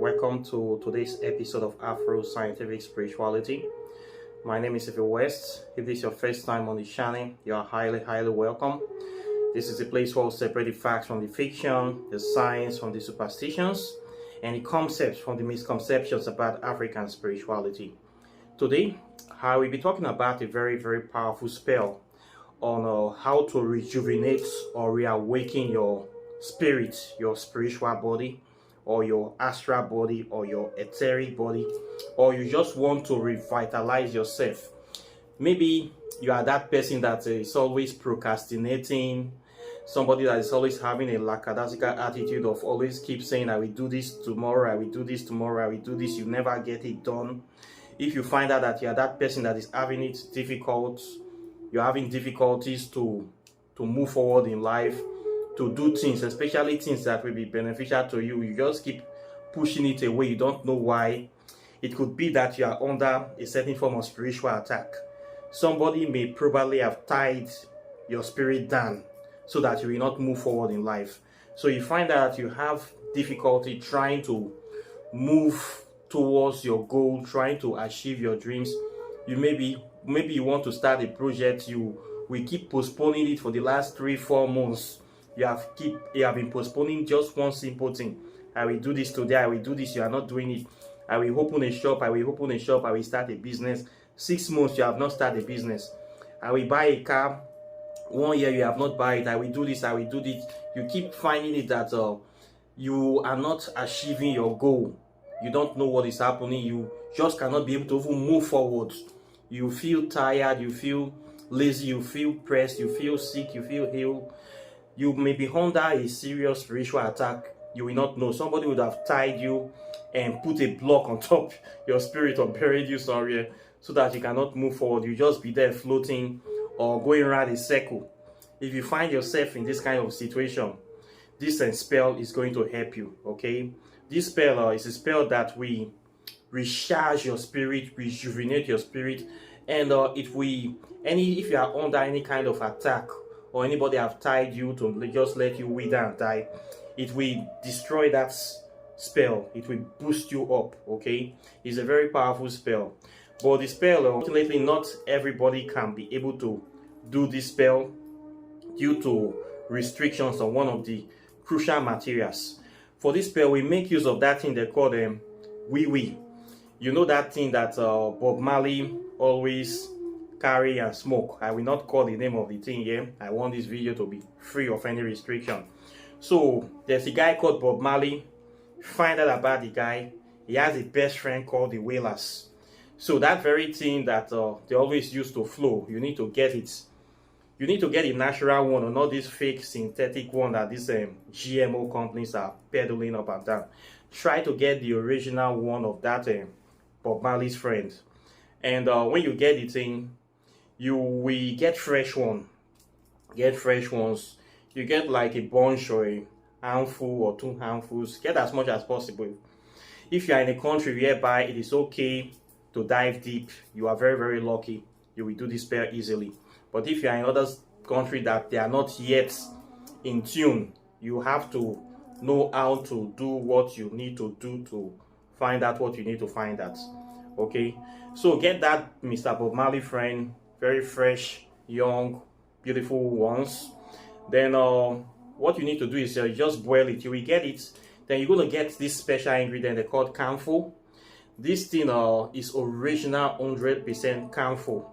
Welcome to today's episode of Afro Scientific Spirituality. My name is Ife West. If this is your first time on the channel, you are highly welcome. This is a place where we separate the facts from the fiction, the science from the superstitions, and the concepts from the misconceptions about African spirituality. Today, I will be talking about a very powerful spell on how to rejuvenate or reawaken your spirit, your spiritual body, or your astral body, or your etheric body, or you just want to revitalize yourself. Maybe you are that person that is always procrastinating, somebody that is always having a lackadaisical attitude of always keep saying, I will do this tomorrow, I will do this tomorrow, I will do this. You never get it done. If you find out that you are that person that is having it difficult, you're having difficulties to move forward in life, to do things, especially things that will be beneficial to you, you just keep pushing it away. You don't know why. It could be that you are under a certain form of spiritual attack. Somebody may probably have tied your spirit down so that you will not move forward in life. So you find that you have difficulty trying to move towards your goal, trying to achieve your dreams. You maybe you want to start a project, you will keep postponing it for the last 3-4 months. You have been postponing just one simple thing. I will do this today, I will do this. You are not doing it. I will open a shop, I will start a business. 6 months you have not started a business. I will buy a car. 1 year you have not buy it. I will do this, I will do this. You keep finding it that you are not achieving your goal. You don't know what is happening. You just cannot be able to even move forward. You feel tired, you feel lazy, you feel pressed, you feel sick, you feel ill. You may be under a serious spiritual attack. You will not know. Somebody would have tied you and put a block on top your spirit or buried you somewhere so that you cannot move forward. You just be there floating or going around a circle. If you find yourself in this kind of situation, this spell is going to help you, okay? This spell is a spell that we recharge your spirit, rejuvenate your spirit, and if you are under any kind of attack, or anybody have tied you to just let you wither and die, it will destroy that spell. It will boost you up, okay? It's a very powerful spell. But the spell, unfortunately, not everybody can be able to do this spell due to restrictions on one of the crucial materials. For this spell, we make use of that thing they call WeWe. You know that thing that Bob Marley always carry and smoke. I will not call the name of the thing here. I want this video to be free of any restriction. So there's a guy called Bob Marley. Find out about the guy. He has a best friend called the Wailers. So that very thing that they always use to flow, you need to get it. You need to get a natural one, or not this fake synthetic one that these GMO companies are peddling up and down. Try to get the original one of that Bob Marley's friend. And when you get it in, you will get fresh one. Get fresh ones. You get like a bunch or a handful or 2 handfuls. Get as much as possible. If you are in a country whereby it is okay to dive deep, you are very lucky. You will do this spell easily. But if you are in other country that they are not yet in tune, you have to know how to do what you need to do to find out what you need to find out. Okay, so get that Mr. Bob Marley friend, very fresh, young, beautiful ones. Then what you need to do is just boil it. You will get it. Then you're going to get this special ingredient they called camphor. This thing is original 100% camphor.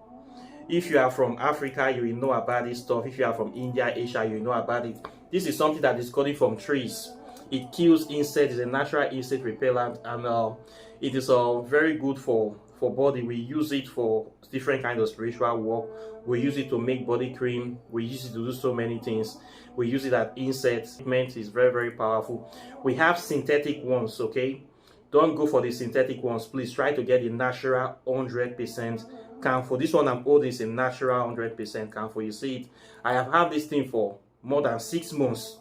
If you are from Africa, you will know about this stuff. If you are from India, Asia, you will know about it. This is something that is coming from trees. It kills insects. It's a natural insect repellent, and it is very good for body. We use it for different kinds of spiritual work. We use it to make body cream. We use it to do so many things. We use it as insects. It is very powerful. We have synthetic ones, okay? Don't go for the synthetic ones. Please try to get the natural 100% camphor. This one I'm holding is a natural 100% camphor. You see it? I have had this thing for more than 6 months.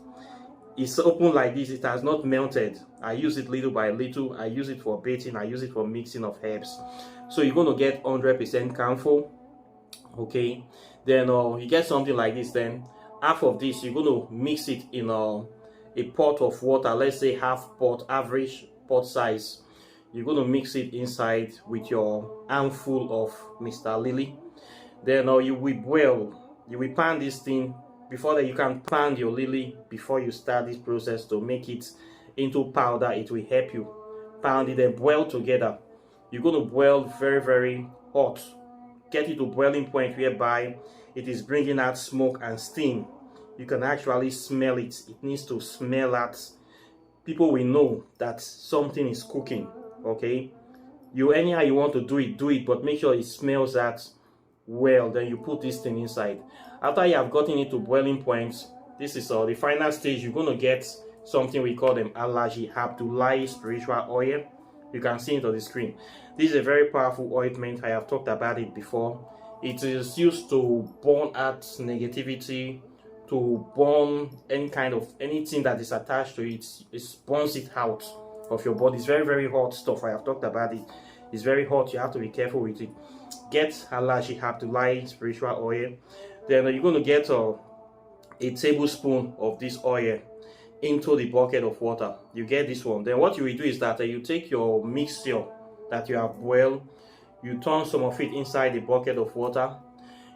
It's open like this. It has not melted. I use it little by little. I use it for bathing. I use it for mixing of herbs. So you're going to get 100% camphor. Okay. Then you get something like this. Then half of this, you're going to mix it in a pot of water, let's say half pot, average pot size. You're going to mix it inside with your handful of Mr. Lily. Then you will boil, you will pan this thing. Before that, you can pan your lily before you start this process to make it into powder. It will help you pound it and boil together. You're going to boil very, very hot. Get it to boiling point whereby it is bringing out smoke and steam. You can actually smell it. It needs to smell that. People will know that something is cooking. Okay, you anyhow you want to do it, but make sure it smells that well. Then you put this thing inside. After you have gotten it to boiling points, this is the final stage. You're going to get something we call them allergy Abdullahi spiritual oil. You can see it on the screen. This is a very powerful ointment. I have talked about it before. It is used to burn out negativity, to burn any kind of anything that is attached to it. It burns it out of your body. It's very, very hot stuff. I have talked about it. It's very hot. You have to be careful with it. Get allergy Abdullahi spiritual oil. Then you're going to get a tablespoon of this oil into the bucket of water. You get this one. Then what you will do is that you take your mixture that you have boiled, you turn some of it inside the bucket of water.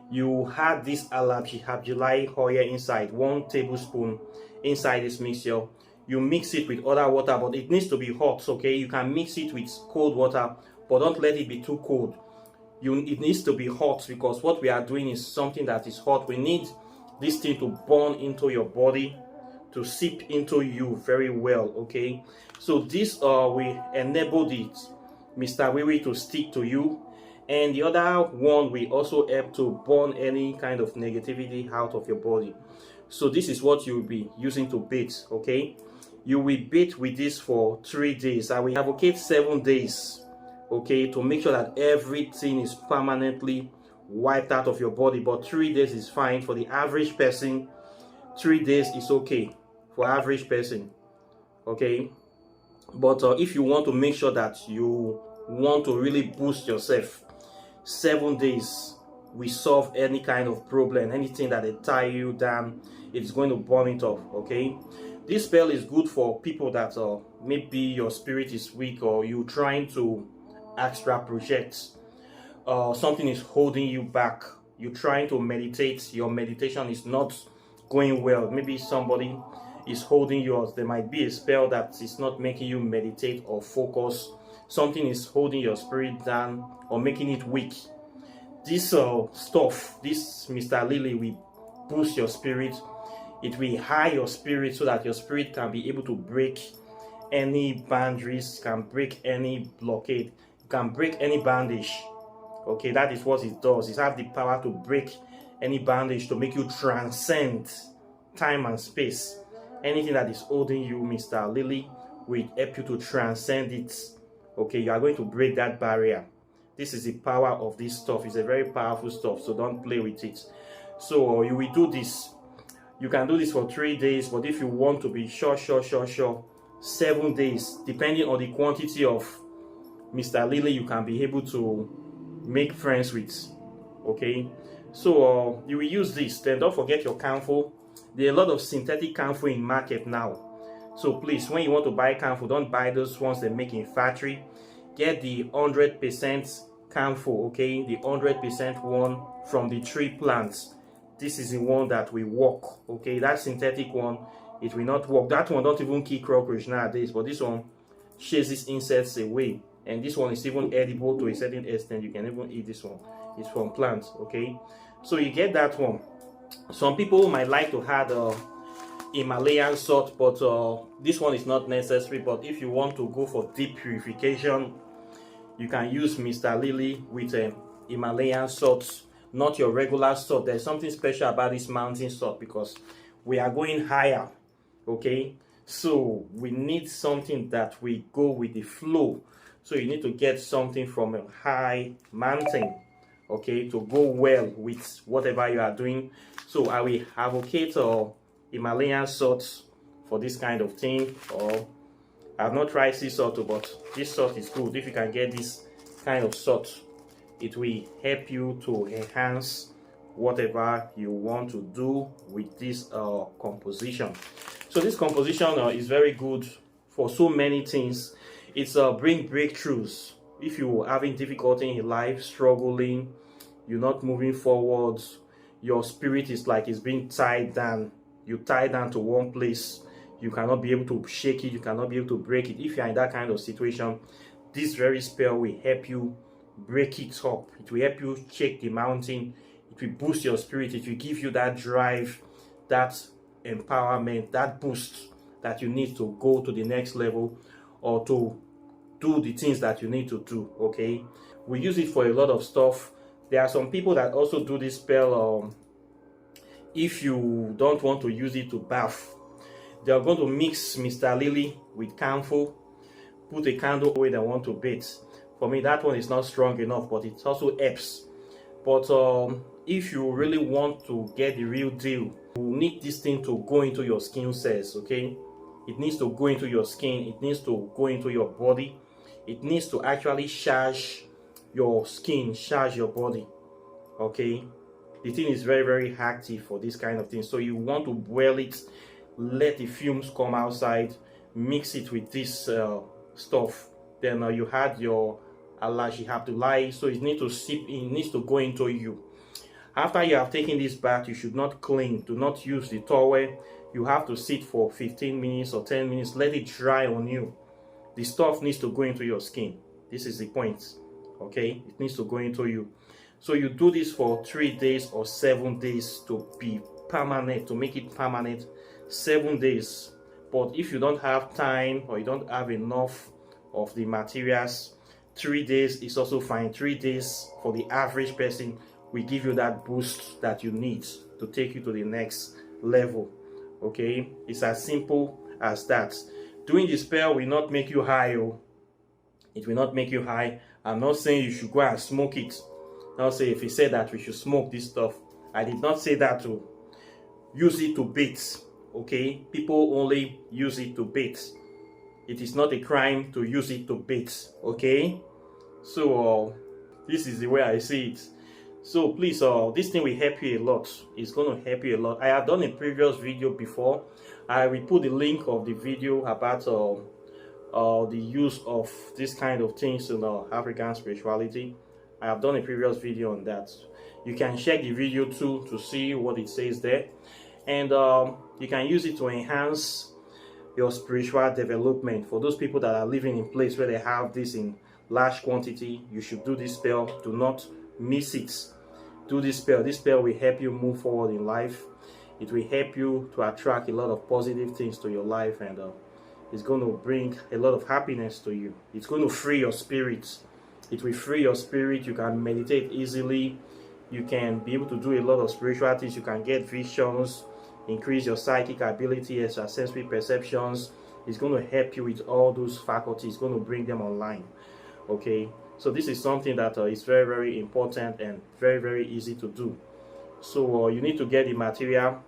You add this allergy Abdullahi oil inside, 1 tablespoon inside this mixture. You mix it with other water, but it needs to be hot. Okay, you can mix it with cold water, but don't let it be too cold. It needs to be hot, because what we are doing is something that is hot. We need this thing to burn into your body, to seep into you very well. Okay, so this will enable the Mr. WeWe to stick to you, and the other one will also help to burn any kind of negativity out of your body. So this is what you will be using to bathe. Okay, you will bathe with this for 3 days. I will advocate 7 days. Okay, to make sure that everything is permanently wiped out of your body, but 3 days is fine for the average person. 3 days is okay for average person. Okay, but if you want to make sure that you want to really boost yourself, 7 days will solve any kind of problem. Anything that they tie you down, it's going to burn it off. Okay, this spell is good for people that maybe your spirit is weak, or you trying to astral project, something is holding you back. You're trying to meditate, your meditation is not going well. Maybe somebody is holding yours. There might be a spell that is not making you meditate or focus. Something is holding your spirit down or making it weak. This stuff, this Mr. Lily, will boost your spirit. It will high your spirit so that your spirit can be able to break any boundaries, can break any blockade, can break any bandage. Okay, that is what it does. It has the power to break any bandage, to make you transcend time and space. Anything that is holding you, Mr. Lily, will help you to transcend it. Okay, you are going to break that barrier. This is the power of this stuff. It's a very powerful stuff, so don't play with it. So you will do this. You can do this for 3 days, but if you want to be sure, 7 days, depending on the quantity of Mr. Lily you can be able to make friends with. Okay, so you will use this. Then don't forget your camphor. There are a lot of synthetic camphor in market now, so please, when you want to buy camphor, don't buy those ones they make in factory. Get the 100% camphor. Okay, the 100% one from the tree plants. This is the one that will work. Okay, that synthetic one, it will not work. That one don't even kill cockroach nowadays, but this one chases insects away. And this one is even edible to a certain extent. You can even eat this one. It's from plants. Okay, so you get that one. Some people might like to add Himalayan salt, but this one is not necessary. But if you want to go for deep purification, you can use Mr. Lily with Himalayan salt, not your regular salt. There's something special about this mountain salt because we are going higher. Okay, so we need something that will go with the flow. So you need to get something from a high mountain, okay, to go well with whatever you are doing. So I will advocate Himalayan salt for this kind of thing. Or I have not tried sea salt, but this salt is good. If you can get this kind of salt, it will help you to enhance whatever you want to do with this composition. So this composition is very good for so many things. It's bring breakthroughs. If you're having difficulty in life, struggling, you're not moving forwards, your spirit is like it's being tied down. You tie down to one place, you cannot be able to shake it, you cannot be able to break it. If you're in that kind of situation, this very spell will help you break it up. It will help you shake the mountain. It will boost your spirit. It will give you that drive, that empowerment, that boost that you need to go to the next level or to do the things that you need to do. Okay, we use it for a lot of stuff. There are some people that also do this spell. If you don't want to use it to bath, they are going to mix Mr. Lily with camphor, put a candle where they want to bathe. For me, that one is not strong enough, but it also helps. But if you really want to get the real deal, you need this thing to go into your skin cells. Okay, it needs to go into your skin, it needs to go into your body, it needs to actually charge your skin, charge your body. Okay, the thing is very, very active for this kind of thing. So you want to boil it, let the fumes come outside, mix it with this stuff. Then you had your allergy have to lie, so it needs to seep in, it needs to go into you. After you have taken this bath, you should not clean, do not use the towel. You have to sit for 15 minutes or 10 minutes, let it dry on you. The stuff needs to go into your skin. This is the point. Okay, it needs to go into you. So you do this for 3 days or 7 days to be permanent, to make it permanent. 7 days. But if you don't have time or you don't have enough of the materials, 3 days is also fine. 3 days for the average person will give you that boost that you need to take you to the next level. Okay, it's as simple as that. Doing the spell will not make you high. It will not make you high. I'm not saying you should go and smoke it. I'll say if he said that we should smoke this stuff, I did not say that to use it to bait. Okay, people only use it to bait. It is not a crime to use it to bait. Okay, so this is the way I see it. So please, this thing will help you a lot. It's going to help you a lot. I have done a previous video before. I will put the link of the video about the use of this kind of things in African spirituality. I have done a previous video on that. You can check the video too to see what it says there. And you can use it to enhance your spiritual development. For those people that are living in place where they have this in large quantity, you should do this spell. Do not miss it. Do this spell. This spell will help you move forward in life. It will help you to attract a lot of positive things to your life, and it's going to bring a lot of happiness to you. It's going to free your spirit. It will free your spirit. You can meditate easily. You can be able to do a lot of spiritual things. You can get visions, increase your psychic ability, extrasensory perceptions. It's going to help you with all those faculties. It's going to bring them online. Okay, so this is something that is very, very important and very, very easy to do. So you need to get the material.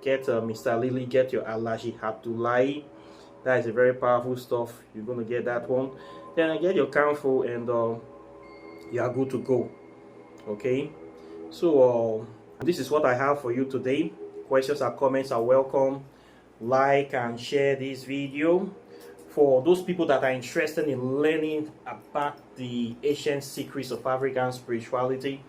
Get Mr. Lily. Get your allergy Abdullahi. That is a very powerful stuff. You're going to get that one. Then get your camphor, and you are good to go. Okay, so this is what I have for you today. Questions or comments are welcome. Like and share this video. For those people that are interested in learning about the ancient secrets of African spirituality,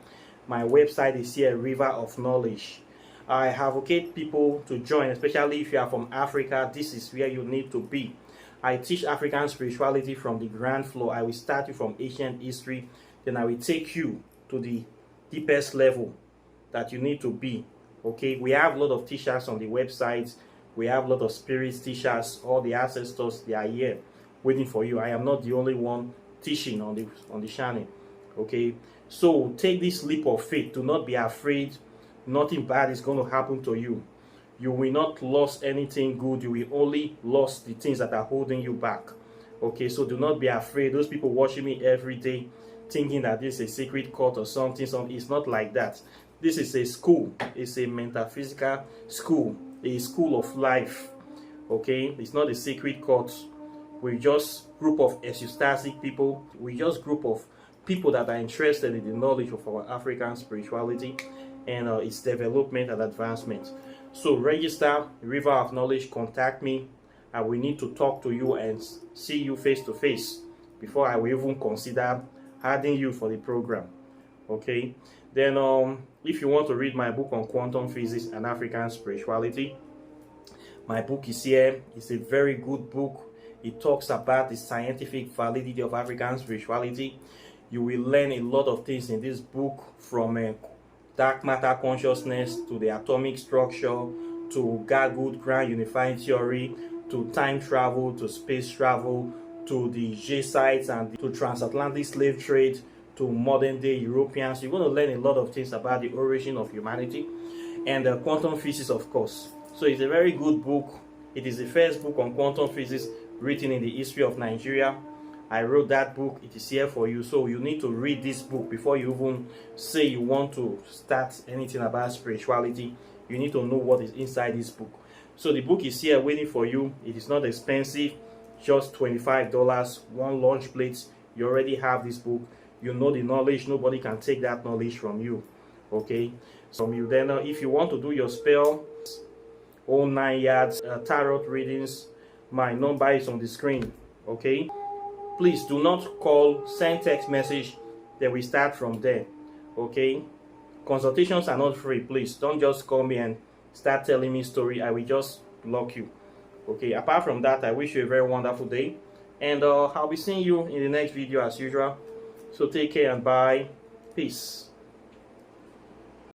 my website is here, River of Knowledge. I advocate people to join, especially if you are from Africa. This is where you need to be. I teach African spirituality from the ground floor. I will start you from ancient history, then I will take you to the deepest level that you need to be. Okay, we have a lot of teachers on the website. We have a lot of spirits teachers. All the ancestors, they are here waiting for you. I am not the only one teaching on the channel. Okay, so take this leap of faith. Do not be afraid. Nothing bad is going to happen to you. You will not lose anything good. You will only lose the things that are holding you back. Okay, so do not be afraid. Those people watching me every day thinking that this is a secret cult or something, it's not like that. This is a school. It's a metaphysical school, a school of life. Okay, it's not a secret cult. We're just group of ecstatic people. We're just group of people that are interested in the knowledge of our African spirituality. and its development and advancement. So register River of Knowledge, contact me, and we need to talk to you and see you face to face before I will even consider adding you for the program. Okay, then if you want to read my book on quantum physics and African spirituality, my book is here. It's a very good book. It talks about the scientific validity of African spirituality. You will learn a lot of things in this book, from dark matter consciousness to the atomic structure, to Gargoyle grand unifying theory, to time travel, to space travel, to the J sites, and to transatlantic slave trade, to modern day Europeans. You're going to learn a lot of things about the origin of humanity and quantum physics, of course. So it's a very good book. It is the first book on quantum physics written in the history of Nigeria. I wrote that book. It is here for you. So you need to read this book before you even say you want to start anything about spirituality. You need to know what is inside this book. So the book is here waiting for you. It is not expensive, just $25, one lunch plate. You already have this book. You know the knowledge. Nobody can take that knowledge from you. Okay? So you then, if you want to do your spell, all 9 yards, tarot readings, my number is on the screen. Okay? Please do not call, send text message, then we start from there. Okay? Consultations are not free. Please don't just call me and start telling me story. I will just block you. Okay? Apart from that, I wish you a very wonderful day, and I'll be seeing you in the next video as usual. So take care and bye. Peace.